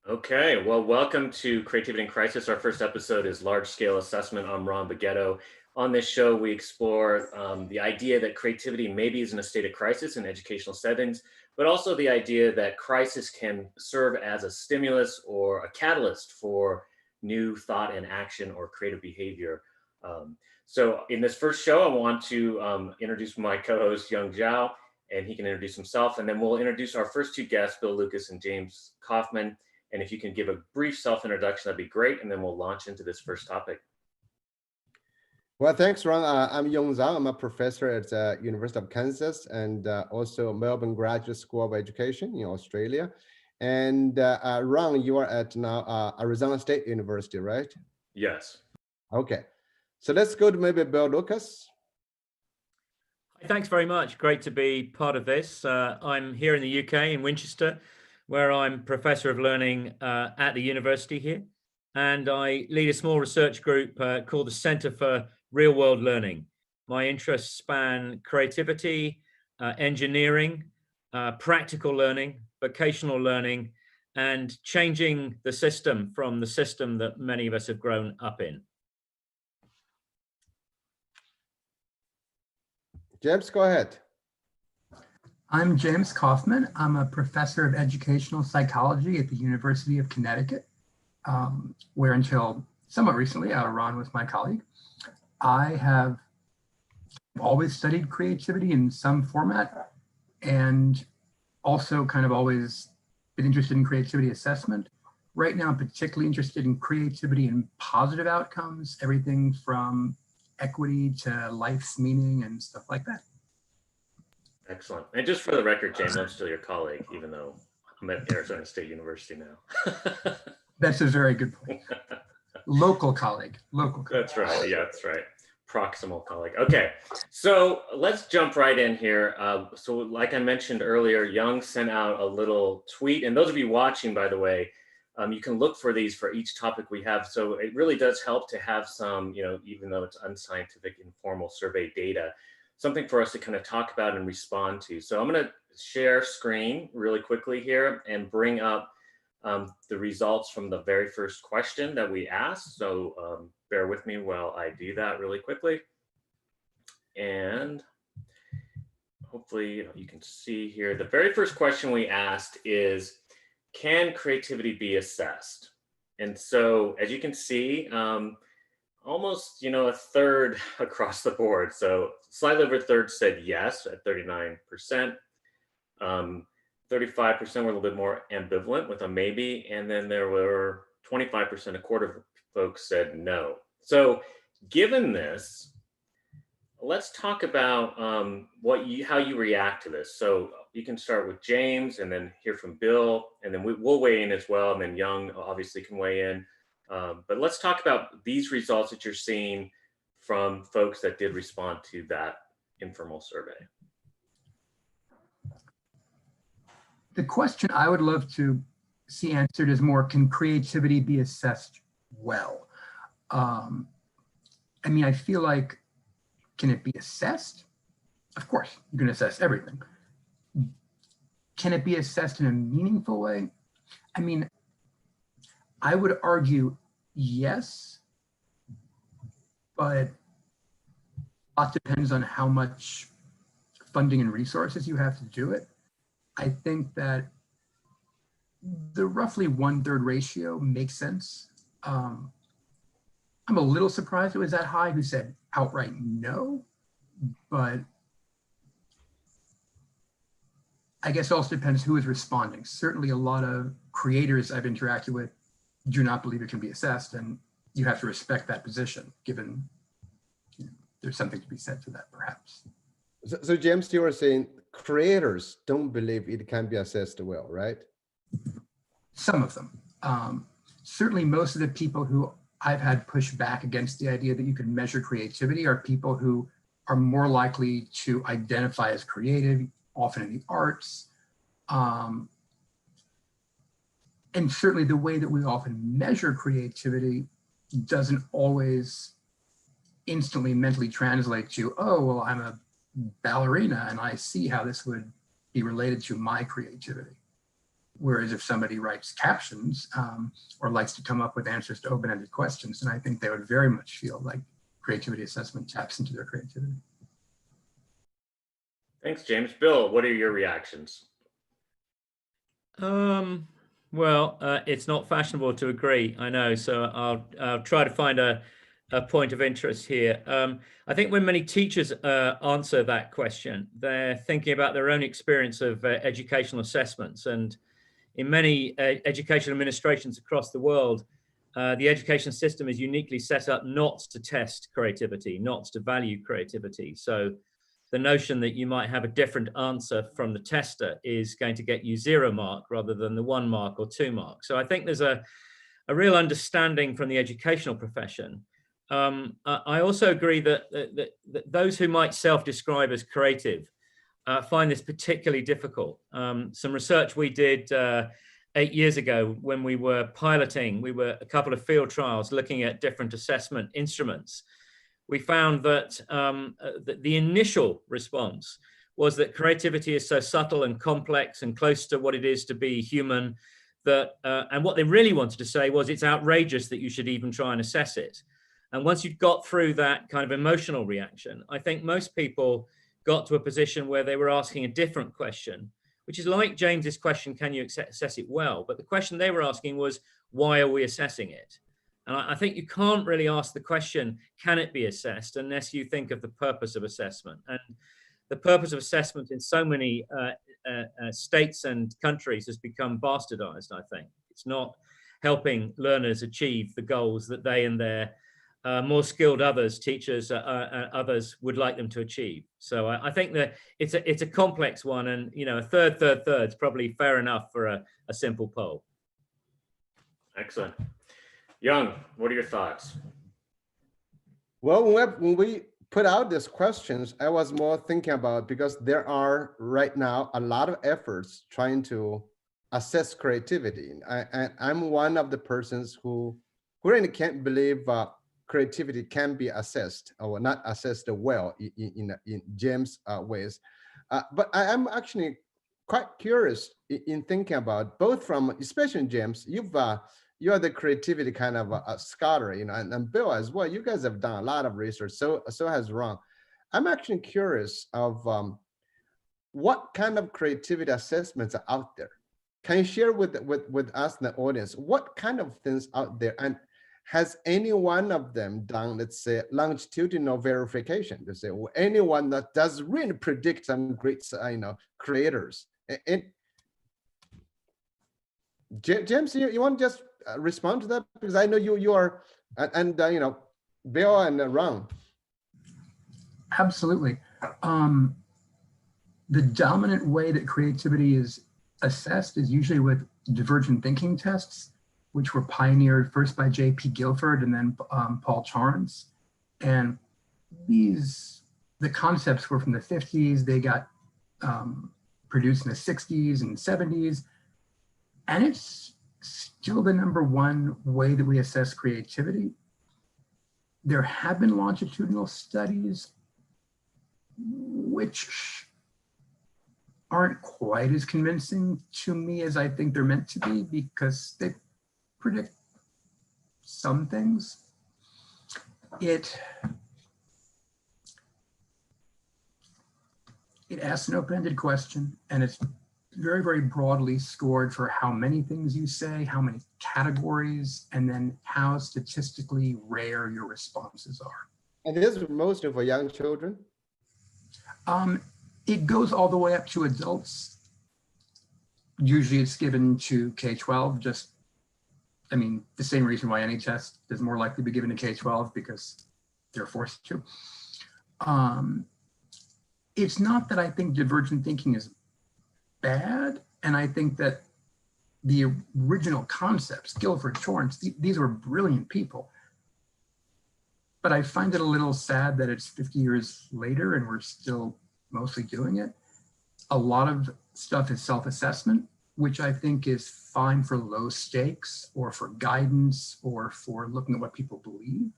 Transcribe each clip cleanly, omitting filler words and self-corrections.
Okay, well, welcome to Creativity in Crisis. Our first episode is Large Scale Assessment. I'm Ron Beghetto. On this show, we explore the idea that creativity maybe is in a state of crisis in educational settings, but also the idea that crisis can serve as a stimulus or a catalyst for new thought and action or creative behavior. So in this first show, I want to introduce my co-host, Yong Zhao, and he can introduce himself. And then we'll introduce our first two guests, Bill Lucas and James Kaufman. And if you can give a brief self-introduction, that'd be great. And then we'll launch into this first topic. Well, thanks, Ron. I'm Yong Zhao. I'm a professor at the University of Kansas and also Melbourne Graduate School of Education in Australia. And Ron, you are at now Arizona State University, right? Yes. Okay. So let's go to maybe Bill Lucas. Thanks very much. Great to be part of this. I'm here in the UK in Winchester, where I'm Professor of Learning at the university here. And I lead a small research group called the Center for Real World Learning. My interests span creativity, engineering, practical learning, vocational learning, and changing the system from the system that many of us have grown up in. James, go ahead. I'm James Kaufman. I'm a professor of educational psychology at the University of Connecticut, where until somewhat recently, Ron was my colleague. I have always studied creativity in some format and also kind of always been interested in creativity assessment. Right now, I'm particularly interested in creativity and positive outcomes, everything from equity to life's meaning and stuff like that. Excellent. And just for the record, James, I'm still your colleague, even though I'm at Arizona State University now. That's a very good point. Local colleague. That's right. Yeah, that's right. Proximal colleague. Okay, so let's jump right in here. So like I mentioned earlier, Young sent out a little tweet. And those of you watching, by the way, you can look for these for each topic we have. So it really does help to have some, even though it's unscientific, informal survey data, something for us to kind of talk about and respond to. So I'm going to share screen really quickly here and bring up the results from the very first question that we asked. So bear with me while I do that really quickly. And hopefully you can see here, the very first question we asked is, can creativity be assessed? And so as you can see, almost, a third across the board. So slightly over a third said yes at 39%. 35% were a little bit more ambivalent with a maybe. And then there were 25%, a quarter of folks said no. So given this, let's talk about how you react to this. So you can start with James and then hear from Bill, and then we'll weigh in as well. And then Young obviously can weigh in. But let's talk about these results that you're seeing from folks that did respond to that informal survey. The question I would love to see answered is more, can creativity be assessed well? I feel like, can it be assessed? Of course, you can assess everything. Can it be assessed in a meaningful way? I would argue yes, but a lot depends on how much funding and resources you have to do it. I think that the roughly 1/3 ratio makes sense. I'm a little surprised it was that high who said outright no, but I guess it also depends who is responding. Certainly a lot of creators I've interacted with do not believe it can be assessed, and you have to respect that position, given there's something to be said to that, perhaps. So James, you were saying creators don't believe it can be assessed well, right? Some of them. Certainly most of the people who I've had push back against the idea that you can measure creativity are people who are more likely to identify as creative, often in the arts. And certainly the way that we often measure creativity doesn't always instantly mentally translate to, oh, well, I'm a ballerina and I see how this would be related to my creativity. Whereas if somebody writes captions or likes to come up with answers to open-ended questions, then I think they would very much feel like creativity assessment taps into their creativity. Thanks, James. Bill, what are your reactions? Well, it's not fashionable to agree, I know, so I'll try to find a point of interest here. I think when many teachers answer that question, they're thinking about their own experience of educational assessments. And in many educational administrations across the world, the education system is uniquely set up not to test creativity, not to value creativity. So the notion that you might have a different answer from the tester is going to get you 0 mark rather than the 1 mark or 2 mark. So I think there's a real understanding from the educational profession. I also agree that those who might self-describe as creative find this particularly difficult. Some research we did 8 years ago when we were piloting, a couple of field trials looking at different assessment instruments. We found that the initial response was that creativity is so subtle and complex and close to what it is to be human that, and what they really wanted to say was it's outrageous that you should even try and assess it. And once you'd got through that kind of emotional reaction, I think most people got to a position where they were asking a different question, which is like James's question, can you assess it well? But the question they were asking was, why are we assessing it? And I think you can't really ask the question, can it be assessed, unless you think of the purpose of assessment. And the purpose of assessment in so many states and countries has become bastardized, I think. It's not helping learners achieve the goals that they and their more skilled others, teachers, others would like them to achieve. So I think that it's a complex one, and a third is probably fair enough for a simple poll. Excellent. Yong, what are your thoughts? Well, when we put out these questions, I was more thinking about, because there are right now a lot of efforts trying to assess creativity. I'm one of the persons who really can't believe creativity can be assessed or not assessed well in James' ways. But I'm actually quite curious in thinking about both from, especially James, you are the creativity kind of a scholar, and Bill as well. You guys have done a lot of research. So has Ron. I'm actually curious of what kind of creativity assessments are out there. Can you share with us and the audience what kind of things out there, and has any one of them done, let's say, longitudinal verification to say, well, anyone that does really predict some great, creators? And James, you want to just respond to that, because I know you are, and Bill and Ron. Absolutely. The dominant way that creativity is assessed is usually with divergent thinking tests, which were pioneered first by J.P. Guilford and then Paul Torrance. And the concepts were from the 50s. They got produced in the 60s and 70s. And it's still the #1 way that we assess creativity. There have been longitudinal studies which aren't quite as convincing to me as I think they're meant to be, because they predict some things. It asks an open-ended question, and it's very, very broadly scored for how many things you say, how many categories, and then how statistically rare your responses are. And this is mostly for young children? It goes all the way up to adults. Usually it's given to K-12, the same reason why any test is more likely to be given to K-12, because they're forced to. It's not that I think divergent thinking is bad, and I think that the original concepts, Guilford, Torrance, these were brilliant people. But I find it a little sad that it's 50 years later and we're still mostly doing it. A lot of stuff is self-assessment, which I think is fine for low stakes or for guidance or for looking at what people believe.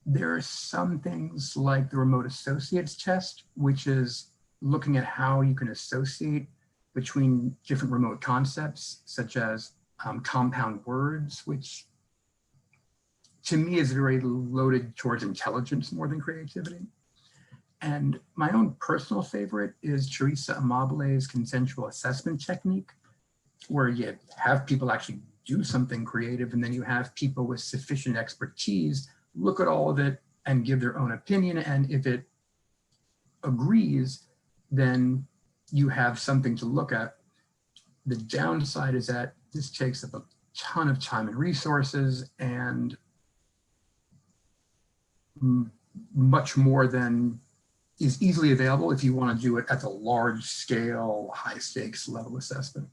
There are some things like the remote associates test, which is looking at how you can associate between different remote concepts, such as compound words, which to me is very loaded towards intelligence more than creativity. And my own personal favorite is Teresa Amabile's consensual assessment technique, where you have people actually do something creative, and then you have people with sufficient expertise look at all of it and give their own opinion. And if it agrees, then you have something to look at. The downside is that this takes up a ton of time and resources, and much more than is easily available if you want to do it at the large scale, high stakes level assessment.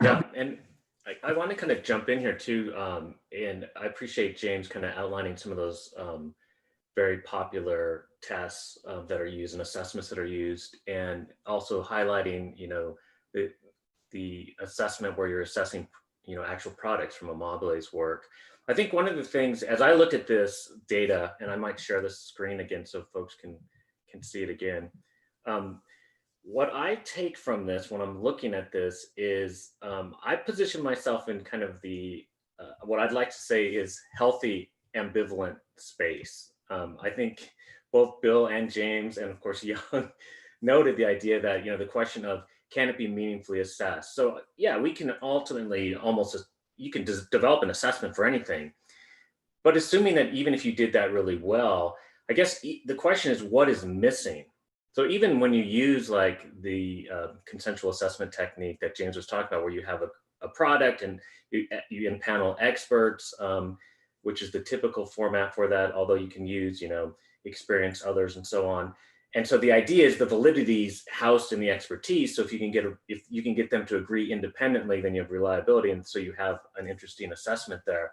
Yeah, and I want to kind of jump in here too, and I appreciate James kind of outlining some of those very popular tests that are used and assessments that are used, and also highlighting, you know, the assessment where you're assessing, you know, actual products from Amabile's work. I think one of the things, as I look at this data, and I might share this screen again so folks can see it again. What I take from this when I'm looking at this is I position myself in kind of the, what I'd like to say is healthy ambivalent space. I think both Bill and James, and of course Young, noted the idea that, you know, the question of can it be meaningfully assessed? So yeah, we can ultimately you can develop an assessment for anything, but assuming that even if you did that really well, I guess the question is what is missing? So even when you use like the consensual assessment technique that James was talking about, where you have a product and you impanel experts, which is the typical format for that, although you can use, you know, experience others and so on. And so the idea is the validity is housed in the expertise. So if you can get them to agree independently, then you have reliability. And so you have an interesting assessment there.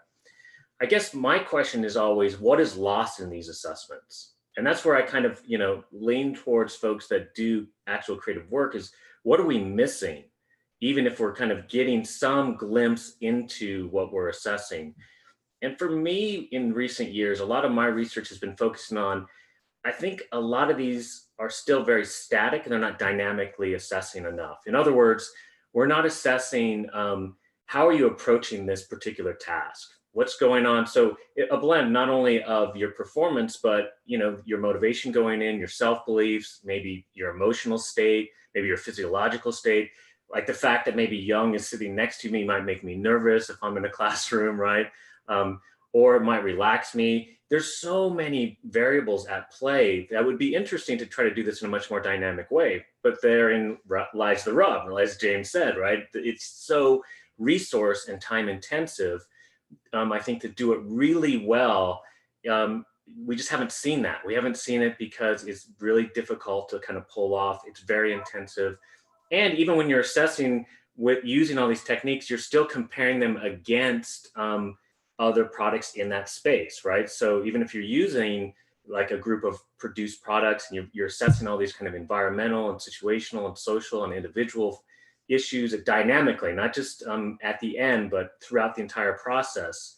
I guess my question is always, what is lost in these assessments? And that's where I kind of, you know, lean towards folks that do actual creative work is what are we missing? Even if we're kind of getting some glimpse into what we're assessing. And for me in recent years, a lot of my research has been focusing on, I think a lot of these are still very static and they're not dynamically assessing enough. In other words, we're not assessing how are you approaching this particular task? What's going on? So a blend not only of your performance, but you know, your motivation going in, your self-beliefs, maybe your emotional state, maybe your physiological state. Like the fact that maybe Young is sitting next to me might make me nervous if I'm in a classroom, right? Or it might relax me. There's so many variables at play that would be interesting to try to do this in a much more dynamic way. But therein lies the rub, as James said, right? It's so resource and time intensive. I think to do it really well, we just haven't seen that. We haven't seen it because it's really difficult to kind of pull off. It's very intensive. And even when you're assessing with using all these techniques, you're still comparing them against other products in that space, right? So even if you're using like a group of produced products and you're assessing all these kind of environmental and situational and social and individual issues dynamically, not just at the end, but throughout the entire process,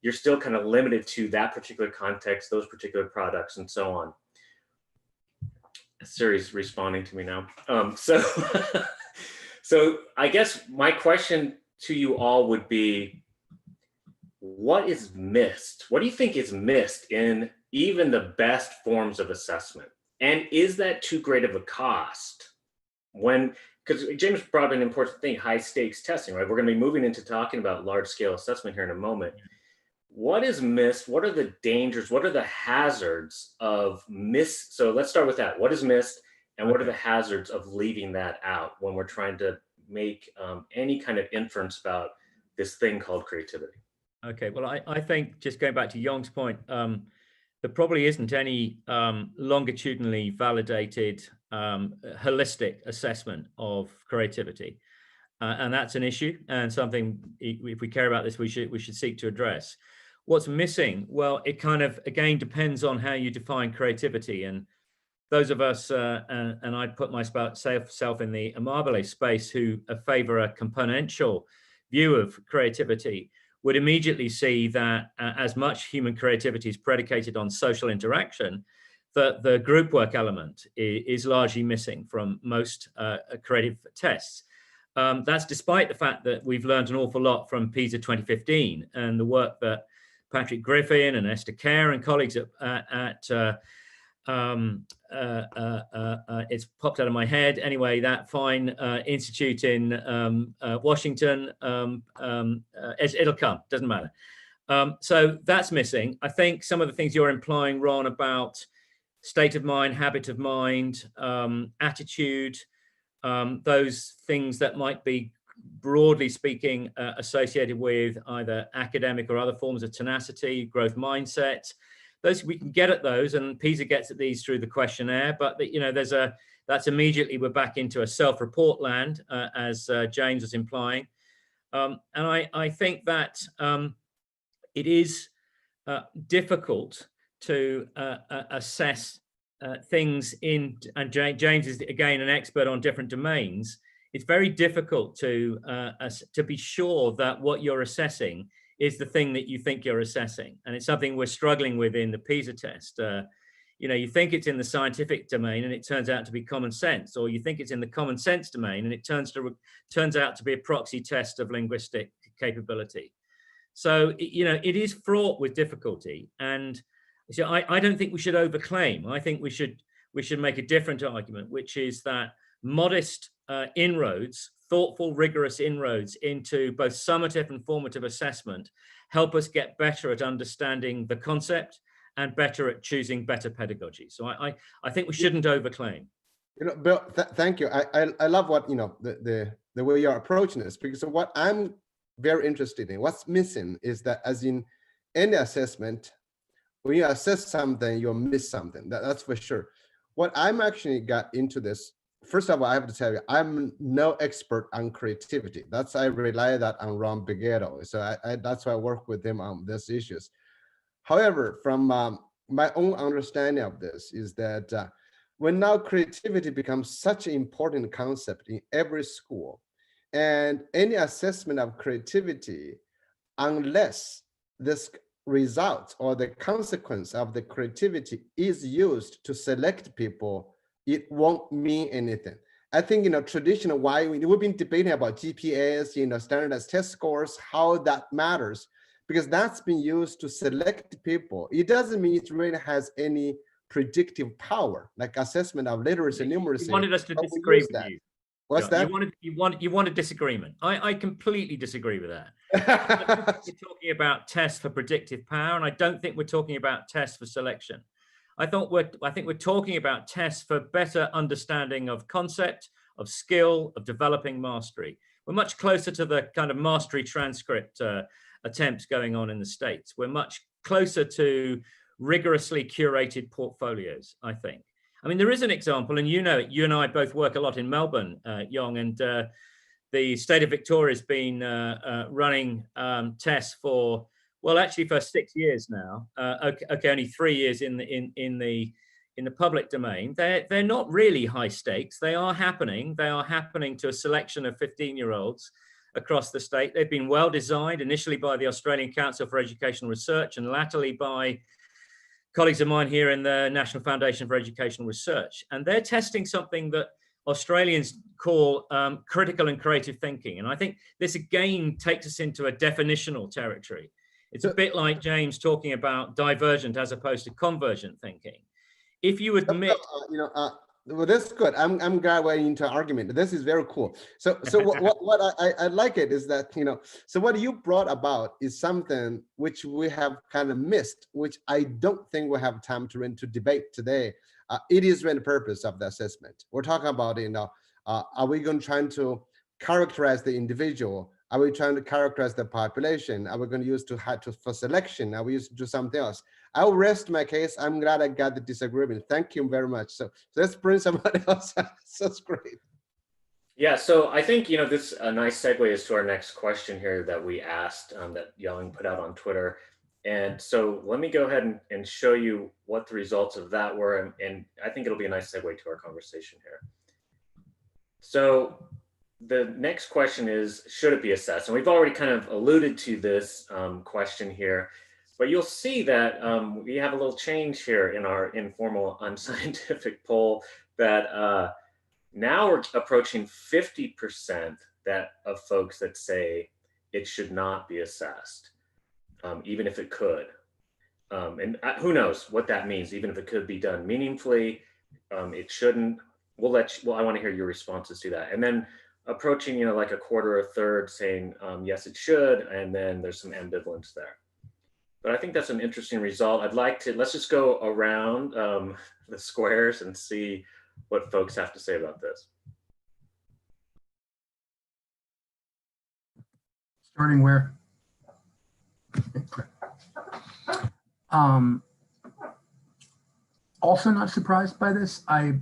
you're still kind of limited to that particular context, those particular products, and so on. Siri's responding to me now. So I guess my question to you all would be, what is missed? What do you think is missed in even the best forms of assessment? And is that too great of a cost? Because James brought up an important thing, high stakes testing, right? We're going to be moving into talking about large scale assessment here in a moment. What is missed? What are the dangers? What are the hazards of so let's start with that. What is missed and what are the hazards of leaving that out when we're trying to make any kind of inference about this thing called creativity? Okay, well, I think just going back to Yong's point, there probably isn't any longitudinally validated holistic assessment of creativity. And that's an issue and something, if we care about this, we should seek to address. What's missing? Well, it kind of, again, depends on how you define creativity. And those of us, and I put myself in the Amabile space, who favor a componential view of creativity, would immediately see that as much human creativity is predicated on social interaction, the group work element is largely missing from most creative tests. That's despite the fact that we've learned an awful lot from PISA 2015 and the work that Patrick Griffin and Esther Kerr and colleagues it's popped out of my head. Anyway, that fine institute in Washington, it'll come, doesn't matter. So that's missing. I think some of the things you're implying, Ron, about state of mind, habit of mind, attitude, those things that might be, broadly speaking, associated with either academic or other forms of tenacity, growth mindset. Those, we can get at those, and PISA gets at these through the questionnaire, but that's immediately we're back into a self-report land, as James was implying. And I think that it is difficult to assess things in, and James is again an expert on different domains. It's very difficult to be sure that what you're assessing is the thing that you think you're assessing. And it's something we're struggling with in the PISA test. You think it's in the scientific domain and it turns out to be common sense, or you think it's in the common sense domain and it turns out to be a proxy test of linguistic capability. So, it is fraught with difficulty. And so I don't think we should overclaim. I think we should make a different argument, which is that modest inroads, thoughtful, rigorous inroads into both summative and formative assessment help us get better at understanding the concept and better at choosing better pedagogy. So I think we shouldn't overclaim. Bill, thank you. I love what, the way you're approaching this, because what I'm very interested in, what's missing is that, as in any assessment, when you assess something, you'll miss something. That's for sure. What I'm actually got into this, first of all, I have to tell you, I'm no expert on creativity. I rely that on Ron Beghetto. So that's why I work with him on these issues. However, from my own understanding of this is that when now creativity becomes such an important concept in every school, and any assessment of creativity, unless this result or the consequence of the creativity is used to select people, it won't mean anything. I think, traditional, why we've been debating about GPAs, standardized test scores, how that matters, because that's been used to select people. It doesn't mean it really has any predictive power, like assessment of literacy, numeracy. You wanted us to disagree with you. What's that? You want a disagreement. I completely disagree with that. We're talking about tests for predictive power, and I don't think we're talking about tests for selection. I think we're talking about tests for better understanding of concept, of skill, of developing mastery. We're much closer to the kind of mastery transcript attempts going on in the States. We're much closer to rigorously curated portfolios, I think. I mean, there is an example, and you and I both work a lot in Melbourne, Yong, and the state of Victoria has been running tests for, well, actually for 6 years now. Okay, only 3 years in the public domain. They're not really high stakes. They are happening. They are happening to a selection of 15-year-olds across the state. They've been well designed, initially by the Australian Council for Educational Research and latterly by colleagues of mine here in the National Foundation for Educational Research. And they're testing something that Australians call critical and creative thinking. And I think this again takes us into a definitional territory. It's a bit like James talking about divergent as opposed to convergent thinking. If you admit, well, that's good. I'm glad we're into argument. This is very cool. So what I like it is that, so what you brought about is something which we have kind of missed, which I don't think we have time to debate today. It is really the purpose of the assessment. We're talking about, are we going to try to characterize the individual? Are we trying to characterize the population? Are we going to use for selection? Are we used to do something else? I'll rest my case. I'm glad I got the disagreement. Thank you very much. So let's bring somebody else. That's great. Yeah, so I think, this a nice segue is to our next question here that we asked, that Yong put out on Twitter. And so let me go ahead and show you what the results of that were. And I think it'll be a nice segue to our conversation here. So the next question is, should it be assessed? And we've already kind of alluded to this question here. But you'll see that we have a little change here in our informal unscientific poll that now we're approaching 50% of folks that say it should not be assessed, even if it could. And who knows what that means, even if it could be done meaningfully, it shouldn't. Well, I want to hear your responses to that. And then approaching, like a quarter or a third saying, yes, it should. And then there's some ambivalence there. But I think that's an interesting result. Let's just go around the squares and see what folks have to say about this. Starting where? Also not surprised by this. I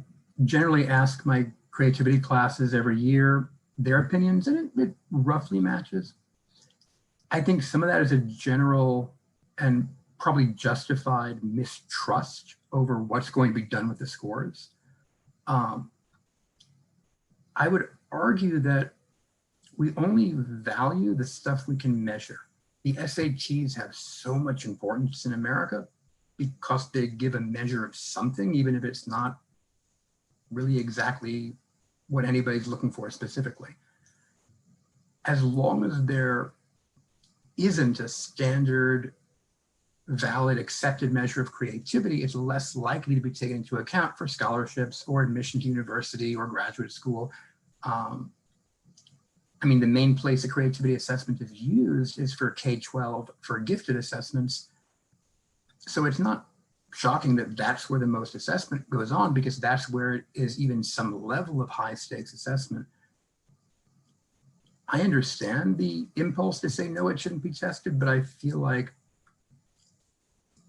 generally ask my creativity classes every year their opinions, and it roughly matches. I think some of that is a general and probably justified mistrust over what's going to be done with the scores. I would argue that we only value the stuff we can measure. The SATs have so much importance in America because they give a measure of something, even if it's not really exactly what anybody's looking for specifically. As long as there isn't a standard, valid, accepted measure of creativity, it's less likely to be taken into account for scholarships or admission to university or graduate school. I mean, the main place a creativity assessment is used is for K-12 for gifted assessments. So it's not shocking that that's where the most assessment goes on, because that's where it is even some level of high stakes assessment. I understand the impulse to say, no, it shouldn't be tested, but I feel like,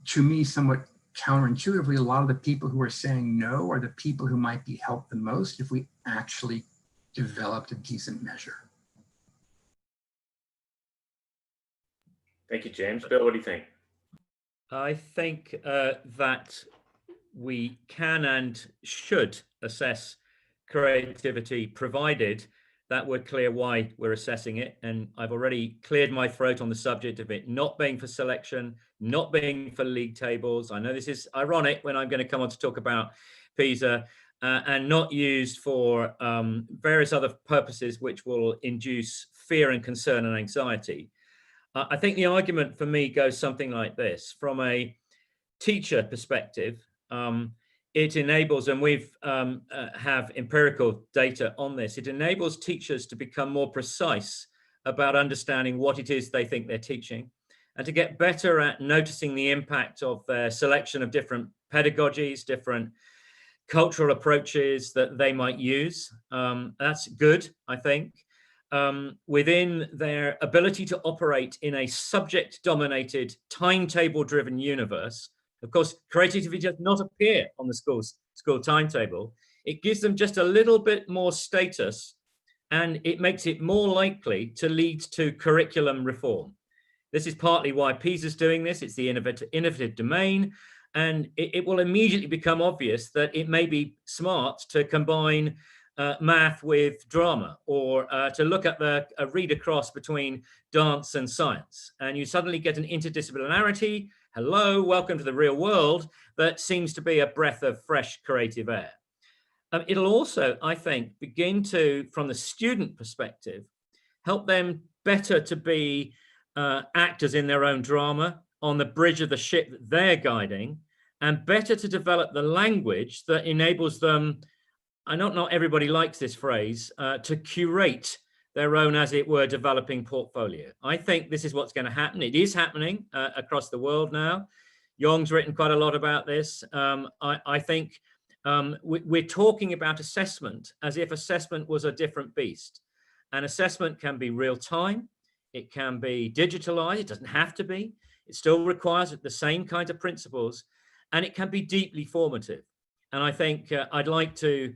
to me, somewhat counterintuitively, a lot of the people who are saying no are the people who might be helped the most if we actually developed a decent measure. Thank you, James. Bill, what do you think? I think that we can and should assess creativity, provided that we're clear why we're assessing it. And I've already cleared my throat on the subject of it not being for selection, not being for league tables. I know this is ironic when I'm going to come on to talk about PISA, and not used for various other purposes which will induce fear and concern and anxiety. I think the argument for me goes something like this. From a teacher perspective, it enables, and we've have empirical data on this, it enables teachers to become more precise about understanding what it is they think they're teaching, and to get better at noticing the impact of their selection of different pedagogies, different cultural approaches that they might use. That's good, I think. Within their ability to operate in a subject-dominated, timetable-driven universe. Of course, creativity does not appear on the school timetable. It gives them just a little bit more status, and it makes it more likely to lead to curriculum reform. This is partly why PISA is doing this. It's the innovative domain, and it will immediately become obvious that it may be smart to combine math with drama, or to look at a read across between dance and science. And you suddenly get an interdisciplinarity, hello, welcome to the real world, that seems to be a breath of fresh creative air. It'll also, I think, begin to, from the student perspective, help them better to be actors in their own drama on the bridge of the ship that they're guiding, and better to develop the language that enables them, I know not everybody likes this phrase, to curate their own, as it were, developing portfolio. I think this is what's going to happen. It is happening across the world now. Yong's written quite a lot about this. I think we're talking about assessment as if assessment was a different beast. And assessment can be real time. It can be digitalized. It doesn't have to be. It still requires the same kinds of principles, and it can be deeply formative. And I think I'd like to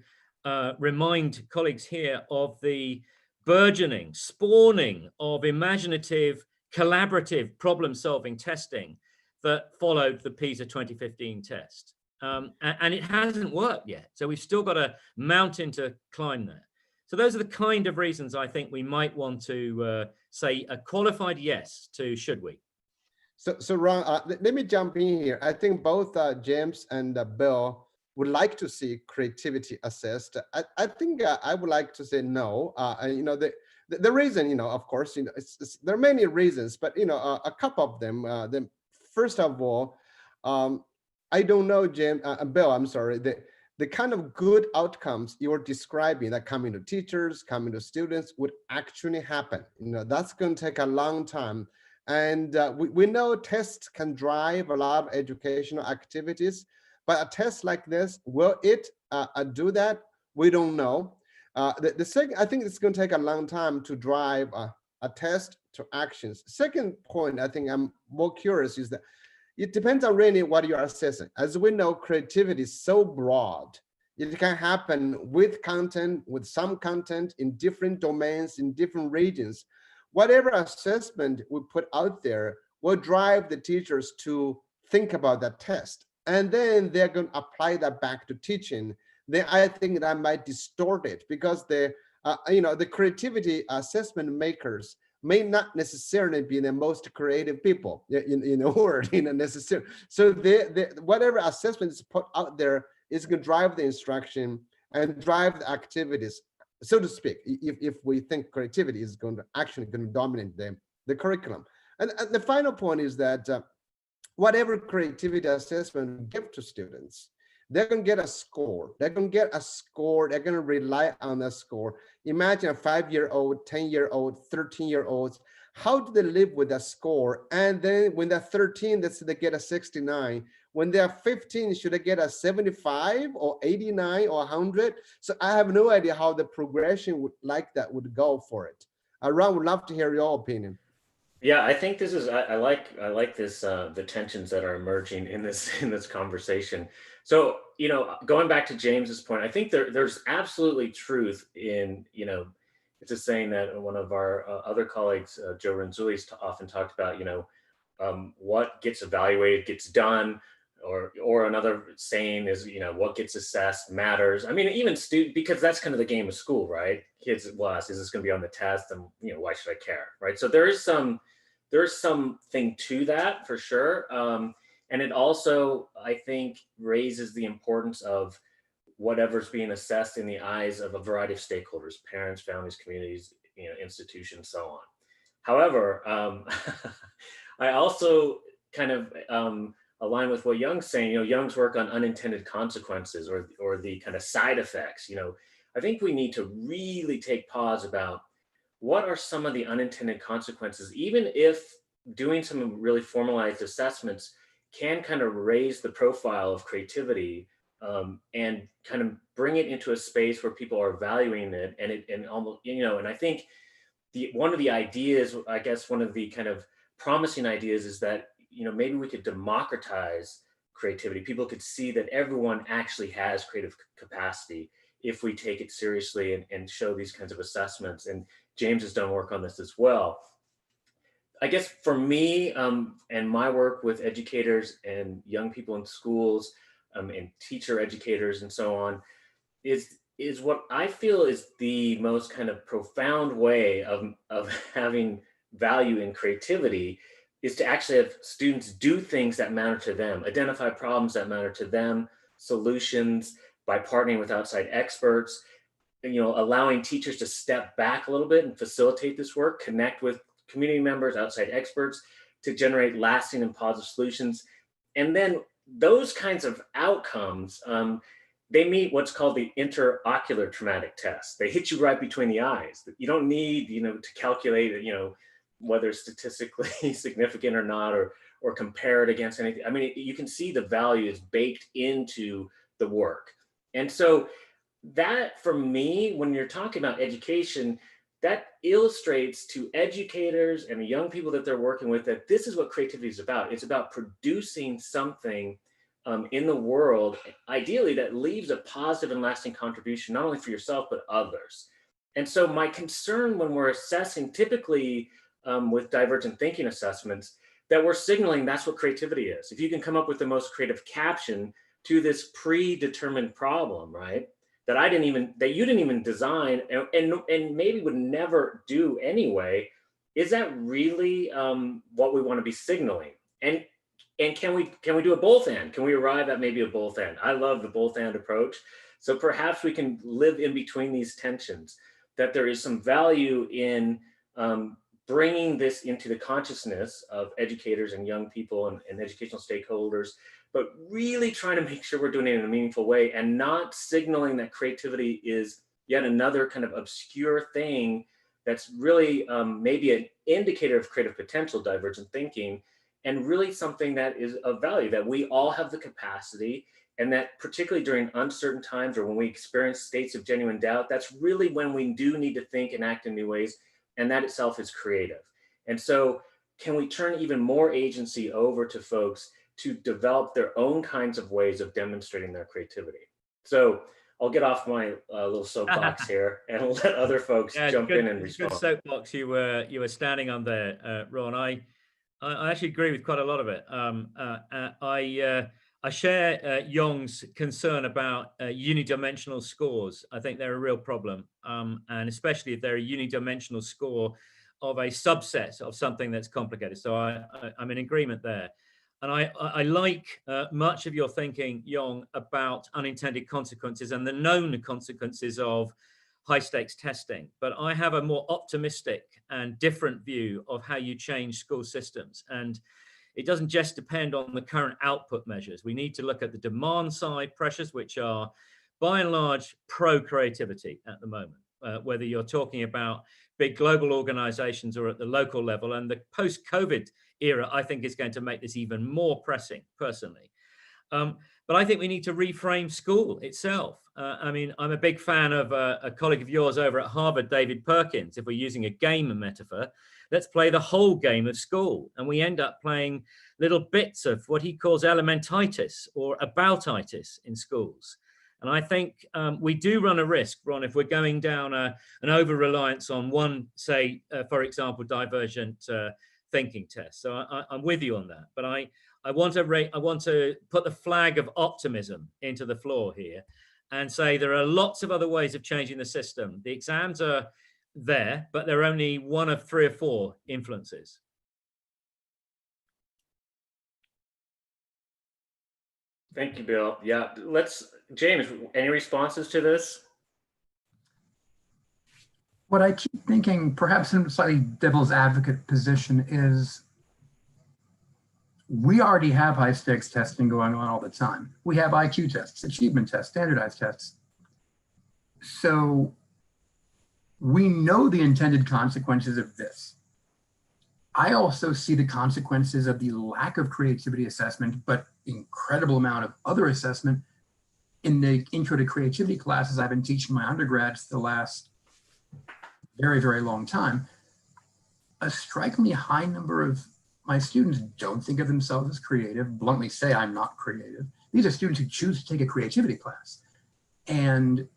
remind colleagues here of the burgeoning, spawning of imaginative, collaborative problem-solving testing that followed the PISA 2015 test. And it hasn't worked yet. So we've still got a mountain to climb there. So those are the kind of reasons I think we might want to say a qualified yes to should we. So Ron, let me jump in here. I think both James and Bill would like to see creativity assessed. I think I would like to say no. The reason, of course, there are many reasons, but a couple of them. First of all, I don't know, James, Bill. I'm sorry. The kind of good outcomes you're describing that coming to teachers, coming to students would actually happen. That's going to take a long time. And we know tests can drive a lot of educational activities, but a test like this, will it do that? We don't know. The second, I think it's going to take a long time to drive a test to actions. Second point, I think I'm more curious is that it depends on really what you're assessing. As we know, creativity is so broad. It can happen with content, with some content in different domains, in different regions. Whatever assessment we put out there will drive the teachers to think about that test. And then they're going to apply that back to teaching. Then I think that might distort it because the creativity assessment makers may not necessarily be the most creative people in the world, necessarily. So whatever assessment is put out there is going to drive the instruction and drive the activities, so to speak, if we think creativity is actually going to dominate the curriculum. And the final point is that whatever creativity assessment we give to students, they're going to get a score. They're going to get a score. They're going to rely on that score. Imagine a 5-year-old, 10-year-old, 13-year-olds. How do they live with that score? And then when they're 13, they get a 69. When they're 15, should they get a 75 or 89 or 100? So I have no idea how the progression would go for it. Ron, would love to hear your opinion. Yeah, I think this is I like this the tensions that are emerging in this conversation. So, going back to James's point, I think there's absolutely truth in, it's a saying that one of our other colleagues, Joe Renzulli's often talked about, what gets evaluated gets done, or another saying is, what gets assessed matters. I mean, even because that's kind of the game of school, right? Kids will ask, is this going to be on the test? And, why should I care, right? So there is something to that for sure. And it also, I think, raises the importance of whatever's being assessed in the eyes of a variety of stakeholders, parents, families, communities, institutions, so on. However, I also kind of align with what Young's saying. Young's work on unintended consequences or the kind of side effects. I think we need to really take pause about what are some of the unintended consequences, even if doing some really formalized assessments can kind of raise the profile of creativity and kind of bring it into a space where people are valuing it. And almost, and I think one of the ideas, I guess one of the kind of promising ideas is that, maybe we could democratize creativity. People could see that everyone actually has creative capacity if we take it seriously and show these kinds of assessments. And James has done work on this as well. I guess for me and my work with educators and young people in schools and teacher educators and so on is what I feel is the most kind of profound way of having value in creativity is to actually have students do things that matter to them, identify problems that matter to them, solutions by partnering with outside experts, allowing teachers to step back a little bit and facilitate this work, connect with community members, outside experts to generate lasting and positive solutions. And then those kinds of outcomes, they meet what's called the interocular traumatic test. They hit you right between the eyes. You don't need, to calculate, whether it's statistically significant or not, or compare it against anything. I mean, you can see the value is baked into the work. And so that, for me, when you're talking about education, that illustrates to educators and the young people that they're working with that this is what creativity is about. It's about producing something in the world, ideally, that leaves a positive and lasting contribution, not only for yourself, but others. And so my concern when we're assessing, typically with divergent thinking assessments, that we're signaling that's what creativity is. If you can come up with the most creative caption to this predetermined problem, right? That you didn't even design and maybe would never do anyway, is that really what we want to be signaling? And can we do a both and? Can we arrive at maybe a both and? I love the both and approach. So perhaps we can live in between these tensions, that there is some value in bringing this into the consciousness of educators and young people and educational stakeholders, but really trying to make sure we're doing it in a meaningful way and not signaling that creativity is yet another kind of obscure thing that's really maybe an indicator of creative potential, divergent thinking, and really something that is of value, that we all have the capacity, and that particularly during uncertain times or when we experience states of genuine doubt, that's really when we do need to think and act in new ways, and that itself is creative. And so can we turn even more agency over to folks to develop their own kinds of ways of demonstrating their creativity? So I'll get off my little soapbox here and let other folks jump in and respond. Good soapbox you were standing on there, Ron. I actually agree with quite a lot of it. I share Yong's concern about unidimensional scores. I think they're a real problem, and especially if they're a unidimensional score of a subset of something that's complicated. So I'm in agreement there. And I like much of your thinking, Yong, about unintended consequences and the known consequences of high stakes testing. But I have a more optimistic and different view of how you change school systems. And it doesn't just depend on the current output measures. We need to look at the demand side pressures, which are by and large pro-creativity at the moment, whether you're talking about big global organizations or at the local level. And the post-COVID era, I think, is going to make this even more pressing, personally. But I think we need to reframe school itself. I mean, I'm a big fan of a colleague of yours over at Harvard, David Perkins. If we're using a game metaphor, let's play the whole game of school. And we end up playing little bits of what he calls elementitis or aboutitis in schools. And I think we do run a risk, Ron, if we're going down an over-reliance on one, say, for example, divergent thinking test. So I'm with you on that. But I want to put the flag of optimism into the floor here and say there are lots of other ways of changing the system. The exams are there, but they're only one of 3 or 4 influences. Thank you, Bill. Yeah, James, any responses to this? What I keep thinking, perhaps in a slightly devil's advocate position, is we already have high stakes testing going on all the time. We have IQ tests, achievement tests, standardized tests. So we know the intended consequences of this. I also see the consequences of the lack of creativity assessment, but incredible amount of other assessment in the intro to creativity classes I've been teaching my undergrads the last very, very long time. A strikingly high number of my students don't think of themselves as creative, bluntly say I'm not creative. These are students who choose to take a creativity class. And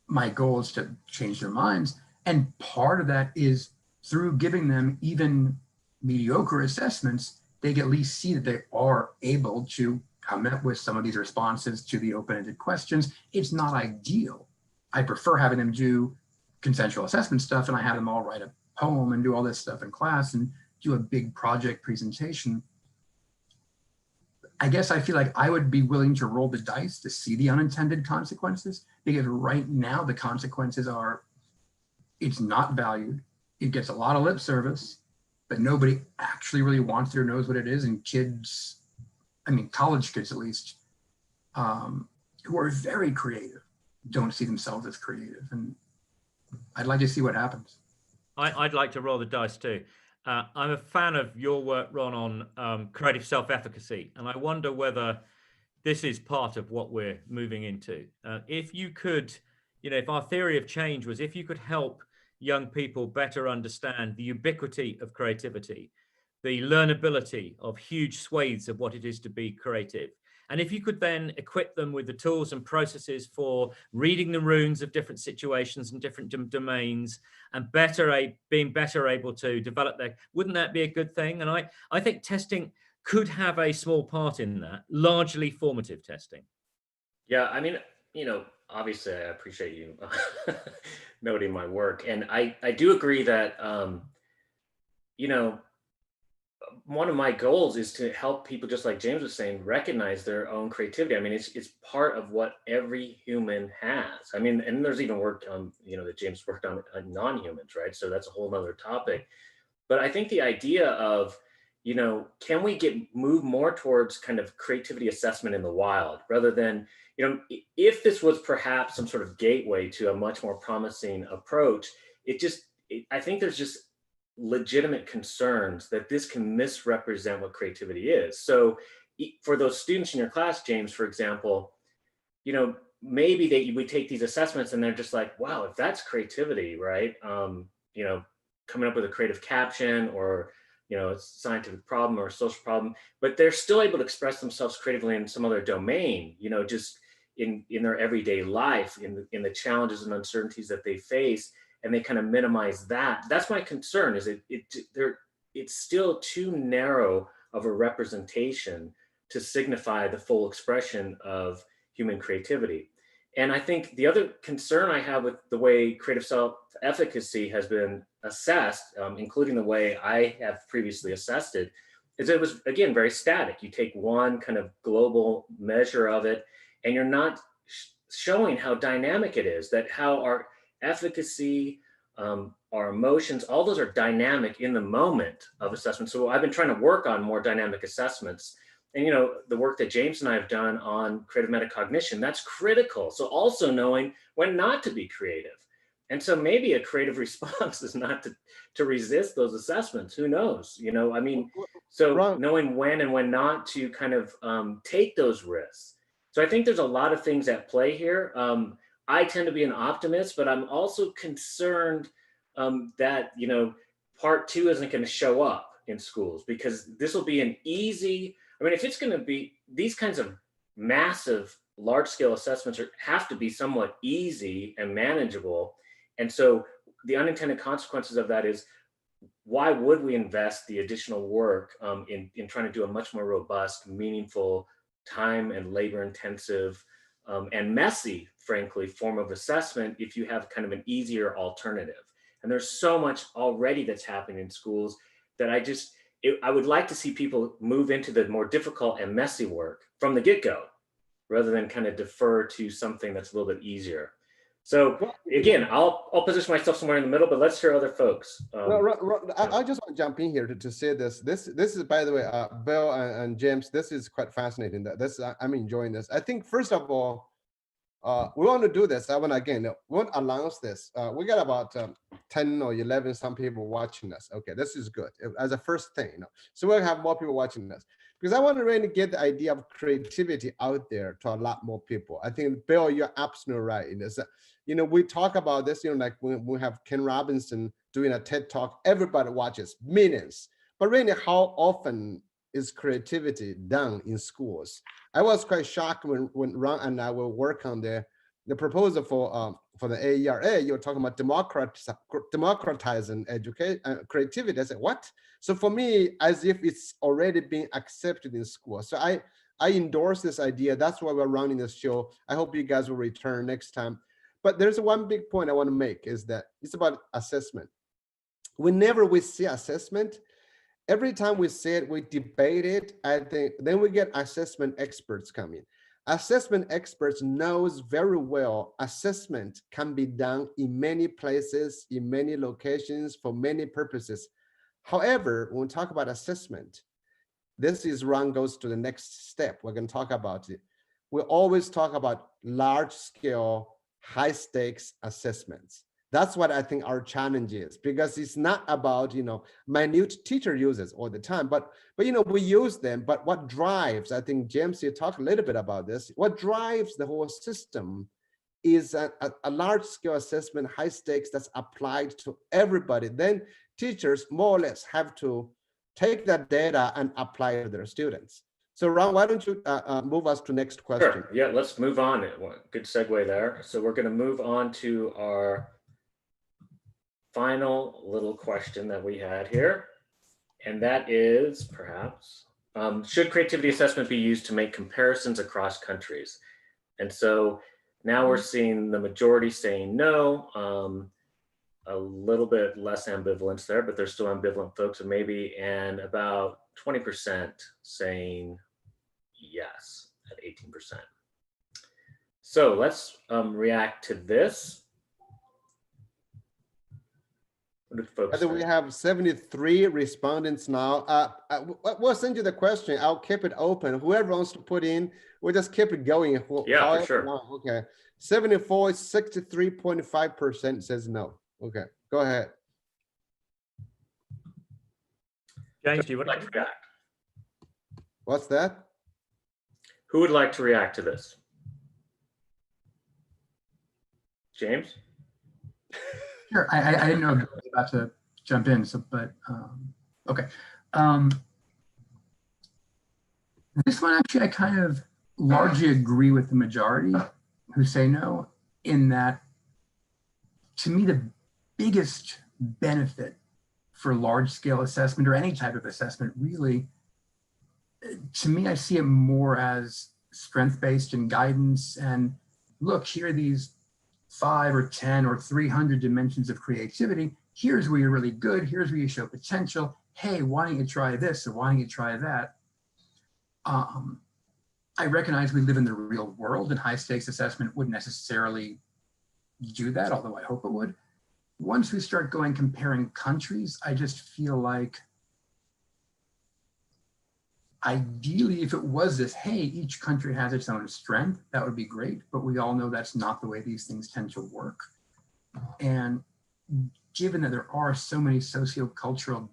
my goal is to change their minds. And part of that is through giving them even mediocre assessments, they at least see that they are able to come up with some of these responses to the open-ended questions. It's not ideal. I prefer having them do consensual assessment stuff and I have them all write a poem and do all this stuff in class and do a big project presentation. I guess I feel like I would be willing to roll the dice to see the unintended consequences, because right now the consequences are, it's not valued. It gets a lot of lip service, but nobody actually really wants it or knows what it is. And kids, I mean, college kids at least, who are very creative, don't see themselves as creative. And I'd like to see what happens. I'd like to roll the dice too. I'm a fan of your work, Ron, on creative self-efficacy. And I wonder whether this is part of what we're moving into. If you could, if our theory of change was, if you could help young people better understand the ubiquity of creativity, the learnability of huge swathes of what it is to be creative, and if you could then equip them with the tools and processes for reading the runes of different situations and different domains and being better able to develop their, wouldn't that be a good thing? And I think testing could have a small part in that, largely formative testing. Yeah, I mean, obviously I appreciate you noting my work. And I do agree that you know, one of my goals is to help people, just like James was saying, recognize their own creativity. I mean, it's part of what every human has. I mean, and there's even work that James worked on non-humans, right? So that's a whole nother topic. But I think the idea of, can we move more towards kind of creativity assessment in the wild, rather than, if this was perhaps some sort of gateway to a much more promising approach, I think there's just legitimate concerns that this can misrepresent what creativity is. So for those students in your class, James, for example, maybe we take these assessments and they're just like, wow, if that's creativity, right? Coming up with a creative caption, or a scientific problem or a social problem, but they're still able to express themselves creatively in some other domain, just in their everyday life, in the challenges and uncertainties that they face, and they kind of minimize that. That's my concern, is it's still too narrow of a representation to signify the full expression of human creativity. And I think the other concern I have with the way creative self-efficacy has been assessed, including the way I have previously assessed it, is it was, again, very static. You take one kind of global measure of it, and you're not showing how dynamic it is, that how our efficacy, our emotions, all those are dynamic in the moment of assessment. So I've been trying to work on more dynamic assessments. And the work that James and I have done on creative metacognition, that's critical. So also knowing when not to be creative. And so maybe a creative response is not to resist those assessments. Who knows? So knowing when and when not to kind of take those risks. So I think there's a lot of things at play here. I tend to be an optimist, but I'm also concerned that, part two isn't going to show up in schools, because this will be an easy, if it's going to be these kinds of massive, large-scale assessments have to be somewhat easy and manageable. And so the unintended consequences of that is, why would we invest the additional work in trying to do a much more robust, meaningful, time and labor-intensive and messy, frankly, form of assessment if you have kind of an easier alternative? And there's so much already that's happening in schools that I would like to see people move into the more difficult and messy work from the get-go, rather than kind of defer to something that's a little bit easier. So again, I'll position myself somewhere in the middle, but let's hear other folks. I just want to jump in here to say this. This is, by the way, Bill and James, this is quite fascinating. I'm enjoying this. I think, first of all, we want to do this. I want to announce this. We got about 10 or 11 some people watching us. Okay, this is good as a first thing. So we'll have more people watching us, because I want to really get the idea of creativity out there to a lot more people. I think, Bill, you're absolutely right in this. We talk about this. Like when we have Ken Robinson doing a TED talk, everybody watches, millions. But really, how often is creativity done in schools? I was quite shocked when Ron and I will work on the proposal for the AERA. You were talking about democratizing creativity. I said, what? So for me, as if it's already been accepted in school. So I endorse this idea. That's why we're running this show. I hope you guys will return next time. But there's one big point I want to make, is that it's about assessment. Whenever we see assessment, every time we say it, we debate it, I think then we get assessment experts coming. Assessment experts knows very well assessment can be done in many places, in many locations, for many purposes. However, when we talk about assessment, this is Ron goes to the next step. We're going to talk about it. We always talk about large scale, high stakes assessments. That's what I think our challenge is, because it's not about, minute teacher uses all the time, but we use them. But what drives, I think, James, you talked a little bit about this, what drives the whole system is a large scale assessment, high stakes, that's applied to everybody. Then teachers more or less have to take that data and apply it to their students. So Ron, why don't you move us to next question? Sure. Yeah, let's move on. Good segue there. So we're going to move on to our final little question that we had here. And that is, perhaps, should creativity assessment be used to make comparisons across countries? And so now we're seeing the majority saying no. a little bit less ambivalence there, but there's still ambivalent folks, and maybe, and about 20% saying yes at 18%. So let's react to this. What did folks say? We have 73 respondents now. We'll send you the question. I'll keep it open. Whoever wants to put in, we'll just keep it going. Yeah, for sure. Okay. 74, 63.5% says no. Okay, go ahead. James, do you want to react? What's that? Who would like to react to this? James? Sure. I didn't know if I was about to jump in, so but okay. This one actually I kind of largely agree with the majority who say no, in that to me the biggest benefit for large scale assessment or any type of assessment really, to me I see it more as strength-based and guidance, and look, here are these 5 or 10 or 300 dimensions of creativity. Here's where you're really good. Here's where you show potential. Hey, why don't you try this or why don't you try that? I recognize we live in the real world and high stakes assessment wouldn't necessarily do that, although I hope it would. Once we start going comparing countries, I just feel like ideally, if it was this, hey, each country has its own strength, that would be great. But we all know that's not the way these things tend to work. And given that there are so many sociocultural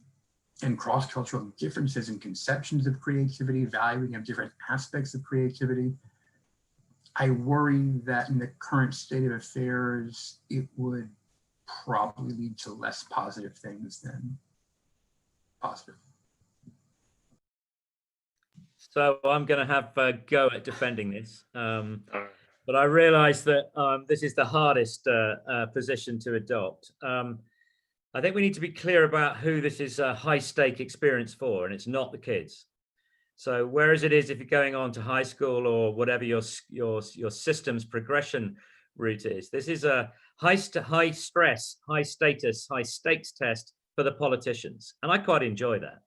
and cross-cultural differences in conceptions of creativity, valuing of different aspects of creativity, I worry that in the current state of affairs, it would probably lead to less positive things than positive. So I'm going to have a go at defending this, but I realize that this is the hardest position to adopt. I think we need to be clear about who this is a high stake experience for, and it's not the kids. So whereas it is if you're going on to high school or whatever your system's progression route is, this is a high stress, high status, high stakes test for the politicians, and I quite enjoy that.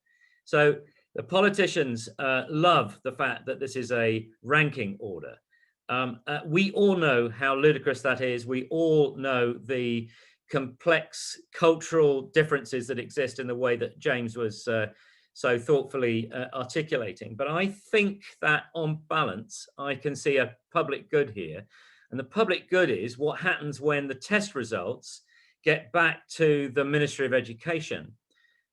So the politicians love the fact that this is a ranking order. We all know how ludicrous that is. We all know the complex cultural differences that exist in the way that James was so thoughtfully articulating. But I think that on balance, I can see a public good here. And the public good is what happens when the test results get back to the Ministry of Education.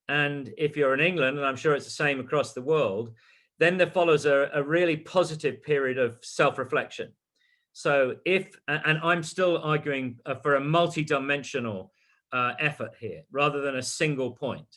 And if you're in England, and I'm sure it's the same across the world, then there follows a really positive period of self-reflection. So and I'm still arguing for a multi-dimensional effort here, rather than a single point.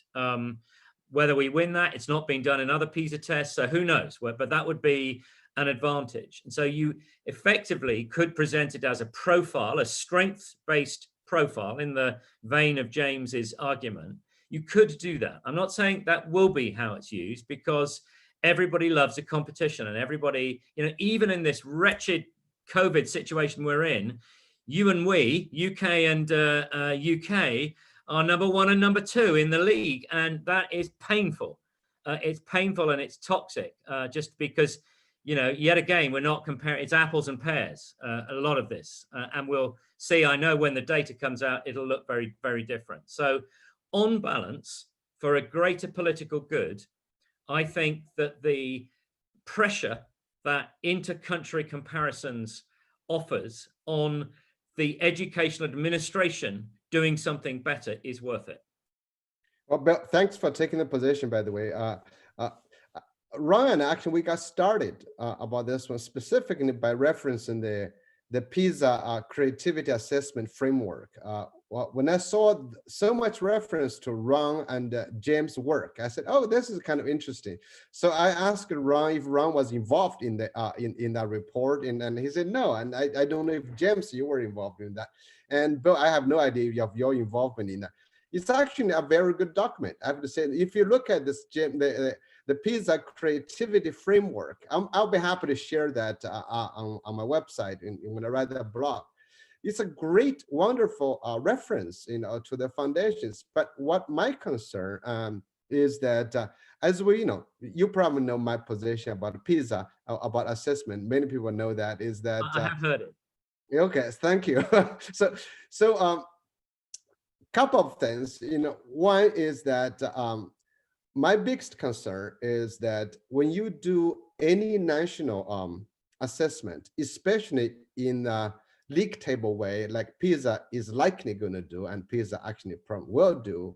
Whether we win that, it's not being done in other PISA tests, so who knows, but that would be an advantage. And so you effectively could present it as a profile, a strength-based profile in the vein of James's argument. You could do that. I'm not saying that will be how it's used, because everybody loves a competition, and everybody, even in this wretched COVID situation we're in, you and we, UK and UK, are number 1 and number 2 in the league, and that is painful. It's painful and it's toxic, just because, yet again, we're not comparing, it's apples and pears, a lot of this, and we'll see, I know when the data comes out, it'll look very, very different. So on balance, for a greater political good, I think that the pressure that inter-country comparisons offers on the educational administration doing something better is worth it. Well, Bill, thanks for taking the position, by the way. Ryan, actually, we got started about this one specifically by referencing the PISA creativity assessment framework. When I saw so much reference to Ron and James' work, I said, "Oh, this is kind of interesting." So I asked Ron if Ron was involved in the in that report, and he said no. And I don't know if James, you were involved in that. And Bill, I have no idea of your involvement in that. It's actually a very good document. I have to say, if you look at this, the PISA creativity framework, I'll be happy to share that on my website when I write that blog. it's a great, wonderful reference, to the foundations. But what my concern is that as we, you probably know my position about PISA, about assessment. Many people know that is that. I have heard it. Okay, thank you. so couple of things. One is that my biggest concern is that when you do any national assessment, especially in a league table way, like PISA is likely going to do, and PISA actually probably will do,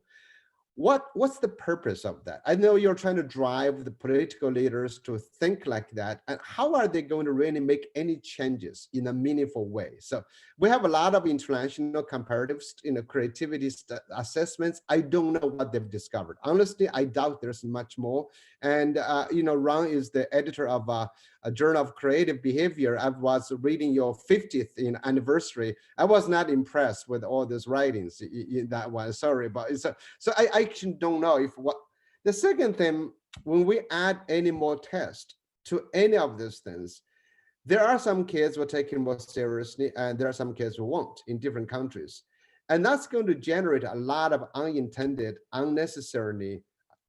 what's the purpose of that? I know you're trying to drive the political leaders to think like that, and how are they going to really make any changes in a meaningful way? So we have a lot of international comparatives, creativity assessments. I don't know what they've discovered. Honestly, I doubt there's much more. And Ron is the editor of a Journal of Creative Behavior. I was reading your 50th anniversary. I was not impressed with all these writings in that one. Sorry, but so I actually don't know if what. The second thing, when we add any more tests to any of these things, there are some kids who are taking more seriously, and there are some kids who won't in different countries. And that's going to generate a lot of unintended, unnecessarily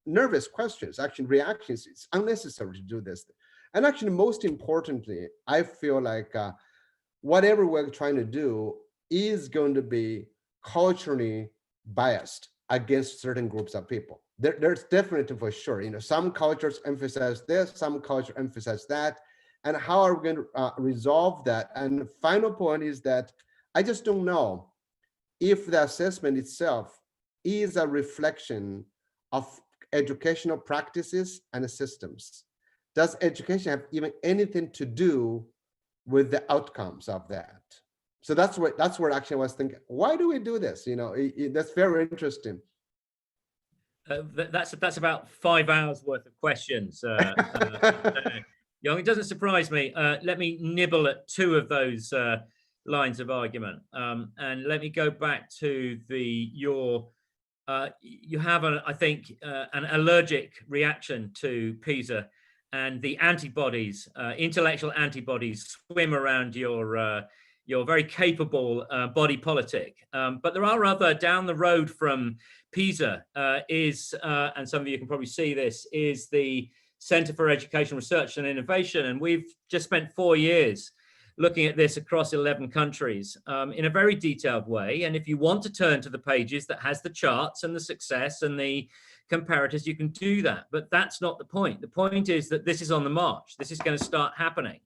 nervous questions, actually reactions. It's unnecessary to do this. And actually, most importantly, I feel like whatever we're trying to do is going to be culturally biased against certain groups of people. There's definitely, for sure, some cultures emphasize this, some cultures emphasize that. And how are we going to resolve that? And the final point is that I just don't know if the assessment itself is a reflection of educational practices and systems. Does education have even anything to do with the outcomes of that? So that's where actually I was thinking, why do we do this? That's very interesting. That's about 5 hours worth of questions. Yong, it doesn't surprise me. Let me nibble at 2 of those lines of argument, and let me go back to you have I think an allergic reaction to PISA, and the antibodies, intellectual antibodies, swim around your very capable body politic. But there are other, down the road from PISA and some of you can probably see this, is the Center for Education Research and Innovation. And we've just spent 4 years looking at this across 11 countries in a very detailed way. And if you want to turn to the pages that has the charts and the success and the comparators, you can do that. But that's not the point. The point is that this is on the march. This is going to start happening.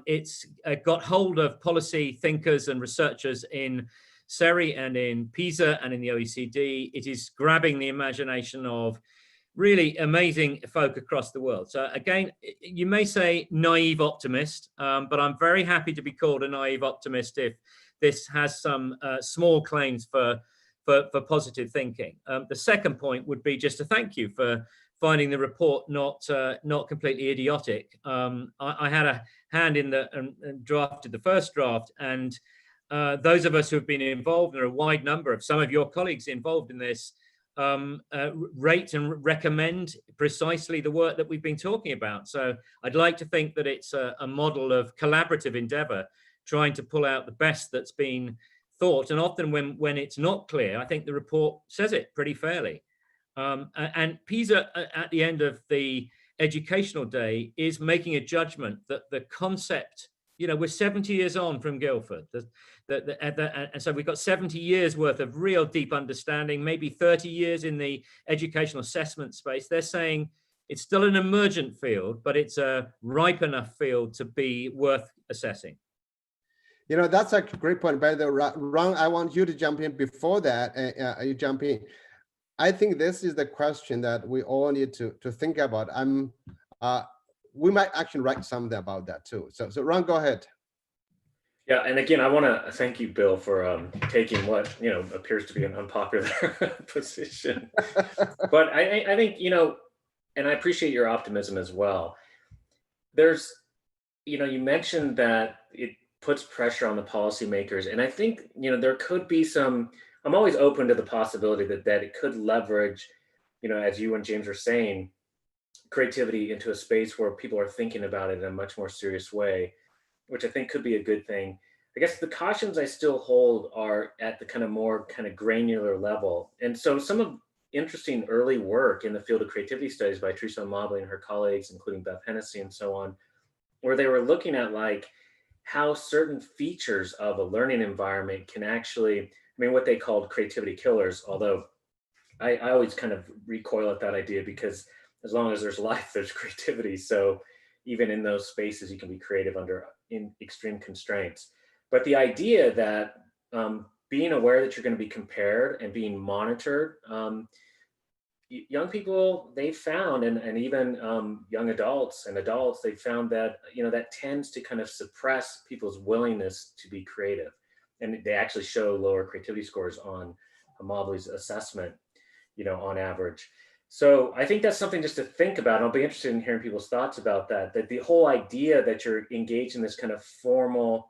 It's got hold of policy thinkers and researchers in CERI and in PISA and in the OECD. It is grabbing the imagination of really amazing folk across the world. So again, you may say naive optimist, but I'm very happy to be called a naive optimist if this has some small claims for positive thinking. The second point would be just to thank you for finding the report not completely idiotic. I had a hand in and drafted the first draft, and those of us who have been involved, there are a wide number of some of your colleagues involved in this, rate and recommend precisely the work that we've been talking about. So I'd like to think that it's a model of collaborative endeavor, trying to pull out the best that's been thought. And often when it's not clear, I think the report says it pretty fairly. And PISA at the end of the educational day is making a judgment that the concept, we're 70 years on from Guildford. And so we've got 70 years worth of real deep understanding, maybe 30 years in the educational assessment space. They're saying it's still an emergent field, but it's a ripe enough field to be worth assessing. That's a great point. By the way, Ron, I want you to jump in before that. You jump in. I think this is the question that we all need to think about. We might actually write something about that too. So Ron, go ahead. Yeah, and again, I want to thank you, Bill, for taking what appears to be an unpopular position. But I think and I appreciate your optimism as well. There's, you mentioned that it puts pressure on the policymakers, and I think there could be some. I'm always open to the possibility that it could leverage, as you and James are saying, creativity into a space where people are thinking about it in a much more serious way, which I think could be a good thing. I guess the cautions I still hold are at the kind of more kind of granular level. And so some of interesting early work in the field of creativity studies by Teresa Mobley and her colleagues, including Beth Hennessy and so on, where they were looking at like how certain features of a learning environment can actually, I mean, what they called creativity killers, although I always kind of recoil at that idea because as long as there's life, there's creativity. So even in those spaces, you can be creative under in extreme constraints. But the idea that being aware that you're going to be compared and being monitored, young people, they found, and even young adults and adults, they found that, you know, that tends to kind of suppress people's willingness to be creative. And they actually show lower creativity scores on Mobley's assessment, you know, on average. So I think that's something just to think about. And I'll be interested in hearing people's thoughts about that, that the whole idea that you're engaged in this kind of formal,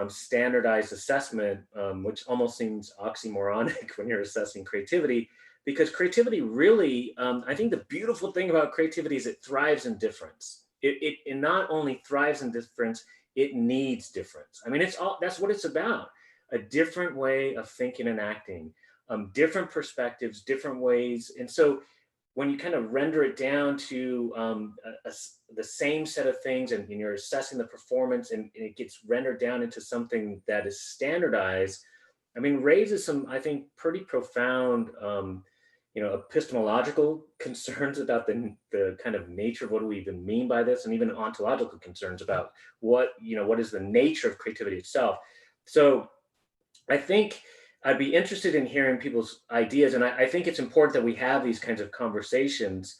standardized assessment, which almost seems oxymoronic when you're assessing creativity, because creativity really, I think the beautiful thing about creativity is it thrives in difference. It not only thrives in difference, it needs difference. I mean, that's what it's about. A different way of thinking and acting, different perspectives, different ways. And so when you kind of render it down to the same set of things and you're assessing the performance and it gets rendered down into something that is standardized, I mean, raises some, I think, pretty profound, you know, epistemological concerns about the kind of nature of what do we even mean by this, and even ontological concerns about what, you know, what is the nature of creativity itself. So I think I'd be interested in hearing people's ideas, and I think it's important that we have these kinds of conversations.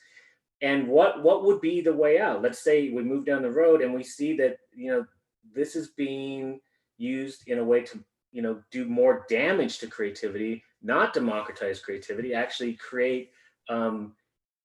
And what would be the way out? Let's say we move down the road and we see that, you know, this is being used in a way to, you know, do more damage to creativity, not democratize creativity, actually create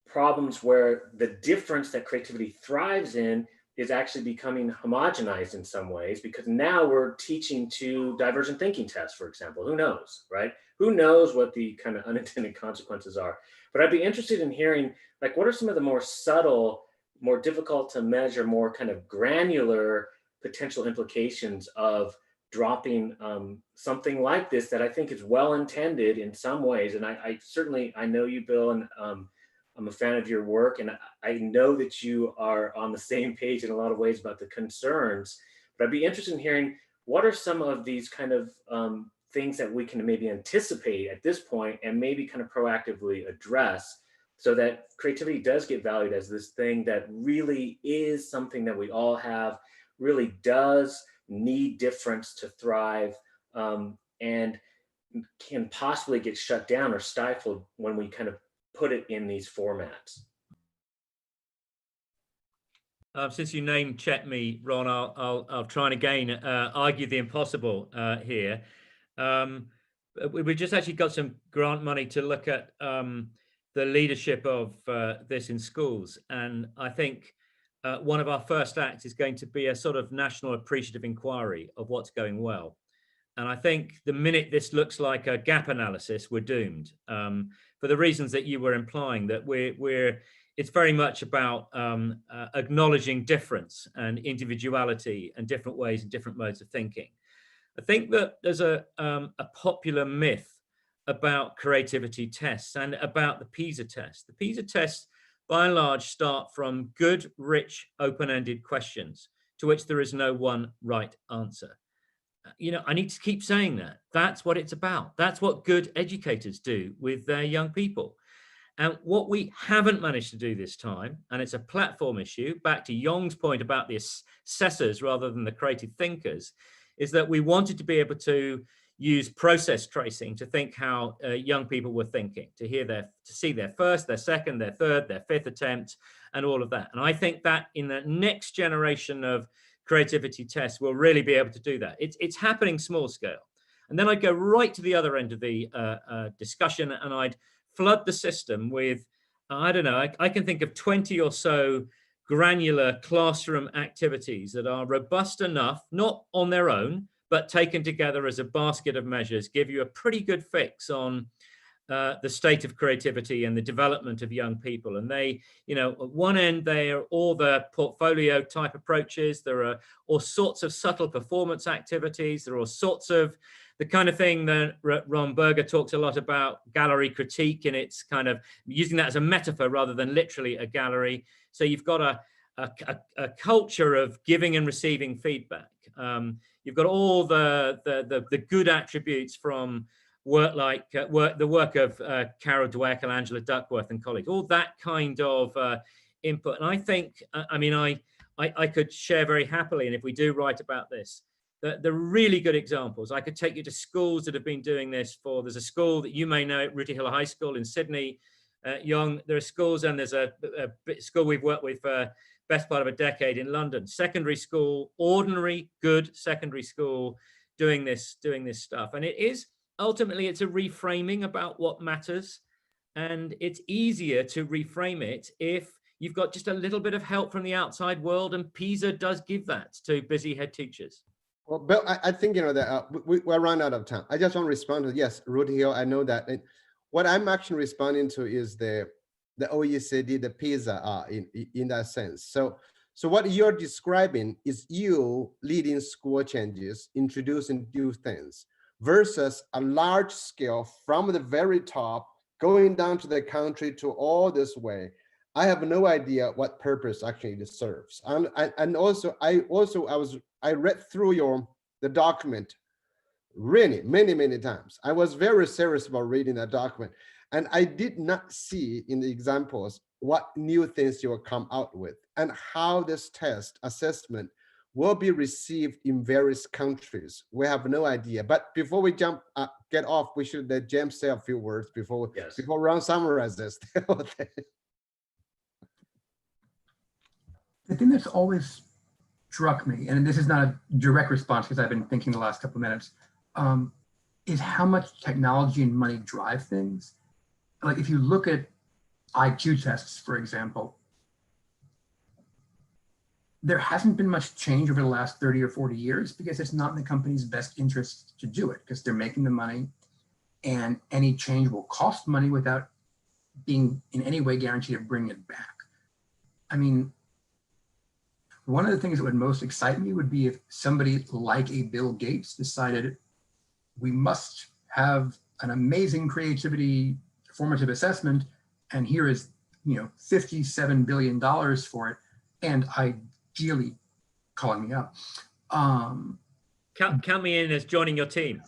problems where the difference that creativity thrives in is actually becoming homogenized in some ways, because now we're teaching to divergent thinking tests, for example. Who knows, right? Who knows what the kind of unintended consequences are? But I'd be interested in hearing, like, what are some of the more subtle, more difficult to measure, more kind of granular potential implications of dropping something like this that I think is well intended in some ways. And I certainly, I know you, Bill, and I'm a fan of your work, and I know that you are on the same page in a lot of ways about the concerns, but I'd be interested in hearing what are some of these kind of things that we can maybe anticipate at this point and maybe kind of proactively address so that creativity does get valued as this thing that really is something that we all have, really does need difference to thrive, and can possibly get shut down or stifled when we kind of put it in these formats. Since you name check me, Ron, I'll try and again argue the impossible here. We just actually got some grant money to look at the leadership of this in schools, and I think one of our first acts is going to be a sort of national appreciative inquiry of what's going well. And I think the minute this looks like a gap analysis, we're doomed, for the reasons that you were implying, that it's very much about acknowledging difference and individuality and different ways and different modes of thinking. I think that there's a popular myth about creativity tests and about the PISA test. The PISA tests, by and large, start from good, rich, open-ended questions to which there is no one right answer. You know, I need to keep saying that. That's what it's about. That's what good educators do with their young people. And what we haven't managed to do this time, and it's a platform issue, back to Yong's point about the assessors rather than the creative thinkers, is that we wanted to be able to use process tracing to think how young people were thinking, to see their first, their second, their third, their fifth attempt, and all of that. And I think that in the next generation of creativity tests, we'll really be able to do that. It's happening small scale. And then I'd go right to the other end of the discussion, and I'd flood the system with, I don't know, I can think of 20 or so granular classroom activities that are robust enough, not on their own, but taken together as a basket of measures, give you a pretty good fix on the state of creativity and the development of young people. And they, at one end, they are all the portfolio type approaches. There are all sorts of subtle performance activities. There are all sorts of the kind of thing that Ron Berger talks a lot about, gallery critique, and it's kind of using that as a metaphor rather than literally a gallery. So you've got a culture of giving and receiving feedback. You've got all the good attributes from work like the work of Carol Dweck and Angela Duckworth and colleagues, all that kind of input. And I think, I could share very happily, and if we do write about this, the really good examples. I could take you to schools that have been doing this there's a school that you may know, Rooty Hill High School in Sydney. Young, there are schools, and there's a school we've worked with for best part of a decade in London. Secondary school, ordinary, good secondary school, doing this stuff. And it is, ultimately, it's a reframing about what matters. And it's easier to reframe it if you've got just a little bit of help from the outside world. And PISA does give that to busy head teachers. Well, Bill, I think, that we're run out of time. I just want to respond to, yes, Rooty Hill, I know that. And what I'm actually responding to is the OECD, the PISA in that sense. So what you're describing is you leading school changes, introducing new things, versus a large scale from the very top, going down to the country to all this way. I have no idea what purpose actually it serves. And also, I read through the document really many times. I was very serious about reading that document, and I did not see in the examples what new things you will come out with and how this test assessment will be received in various countries. We have no idea. But before we get off, we should let James say a few words before Ron summarizes this. The thing that's always struck me, and this is not a direct response because I've been thinking the last couple of minutes, is how much technology and money drive things. Like if you look at IQ tests, for example, there hasn't been much change over the last 30 or 40 years because it's not in the company's best interest to do it because they're making the money, and any change will cost money without being in any way guaranteed of bringing it back. I mean, one of the things that would most excite me would be if somebody like a Bill Gates decided we must have an amazing creativity formative assessment, and here is, $57 billion for it, and ideally calling me up. Count me in as joining your team.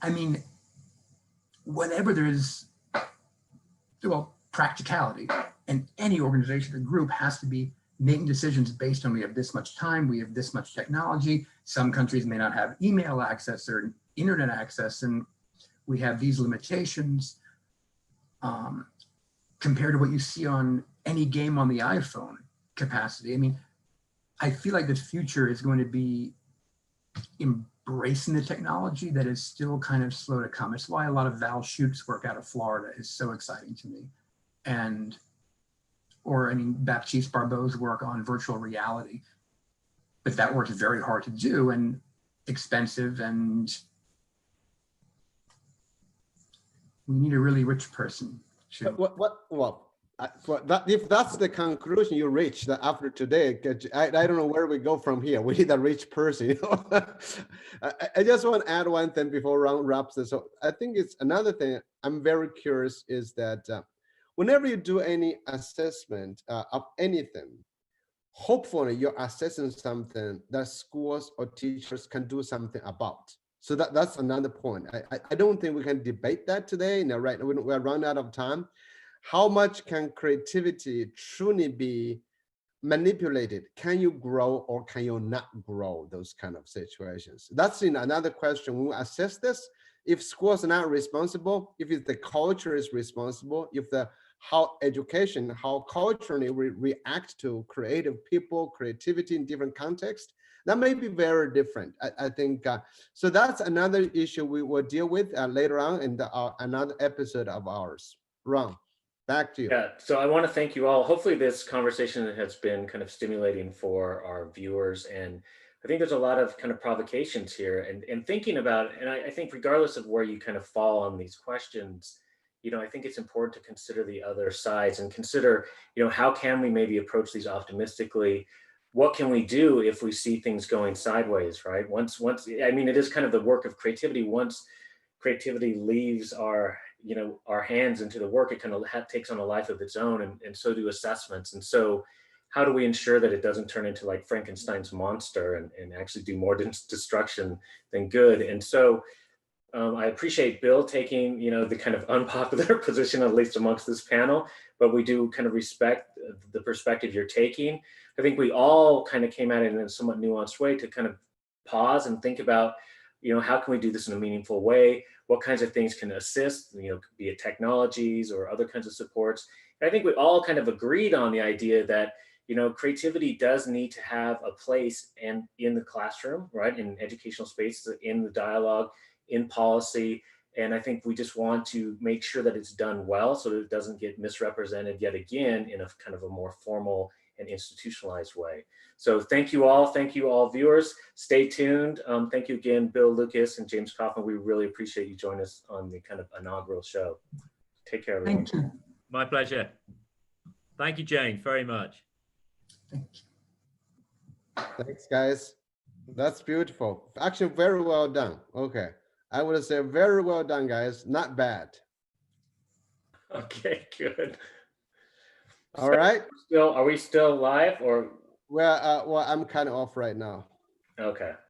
I mean, whenever there is, practicality, and any organization or group has to be making decisions based on we have this much time, we have this much technology. Some countries may not have email access or internet access, and we have these limitations compared to what you see on any game on the iPhone capacity. I mean, I feel like the future is going to be embracing the technology that is still kind of slow to come. It's why a lot of Val Shoup's work out of Florida is so exciting to me. Baptiste Barbeau's work on virtual reality. But that work is very hard to do and expensive, and we need a really rich person. If that's the conclusion you reach that after today, I don't know where we go from here. We need a rich person. I just want to add one thing before Ron wraps this. So I think it's another thing I'm very curious is that whenever you do any assessment of anything, hopefully you're assessing something that schools or teachers can do something about. So that's another point. I don't think we can debate that today. Right, we're run out of time. How much can creativity truly be manipulated? Can you grow or can you not grow those kind of situations? That's another question. When we assess this, if schools are not responsible, if the culture is responsible, if how education, how culturally we react to creative people, creativity in different contexts, that may be very different. I think, so that's another issue we will deal with later on in another episode of ours. Ron, back to you. Yeah, so I want to thank you all. Hopefully this conversation has been kind of stimulating for our viewers, and I think there's a lot of kind of provocations here, and thinking about it, and I think regardless of where you kind of fall on these questions, I think it's important to consider the other sides and consider, how can we maybe approach these optimistically? What can we do if we see things going sideways, right? I mean, it is kind of the work of creativity. Once creativity leaves our hands into the work, it kind of takes on a life of its own, and so do assessments. And so how do we ensure that it doesn't turn into like Frankenstein's monster and actually do more destruction than good? And so I appreciate Bill taking, the kind of unpopular position, at least amongst this panel, but we do kind of respect the perspective you're taking. I think we all kind of came at it in a somewhat nuanced way to kind of pause and think about, how can we do this in a meaningful way? What kinds of things can assist, be it technologies or other kinds of supports. And I think we all kind of agreed on the idea that, creativity does need to have a place in the classroom, right? In educational spaces, in the dialogue, in policy. And I think we just want to make sure that it's done well so that it doesn't get misrepresented yet again in a kind of a more formal and institutionalized way. So thank you all viewers. Stay tuned. Thank you again, Bill Lucas and James Kaufman. We really appreciate you joining us on the kind of inaugural show. Take care, everyone. Thank you. My pleasure. Thank you, James, very much. Thank you. Thanks, guys. That's beautiful. Actually, very well done. Okay. I would say very well done, guys. Not bad. Okay, good. All right. Are we still live or? Well, I'm kind of off right now. Okay.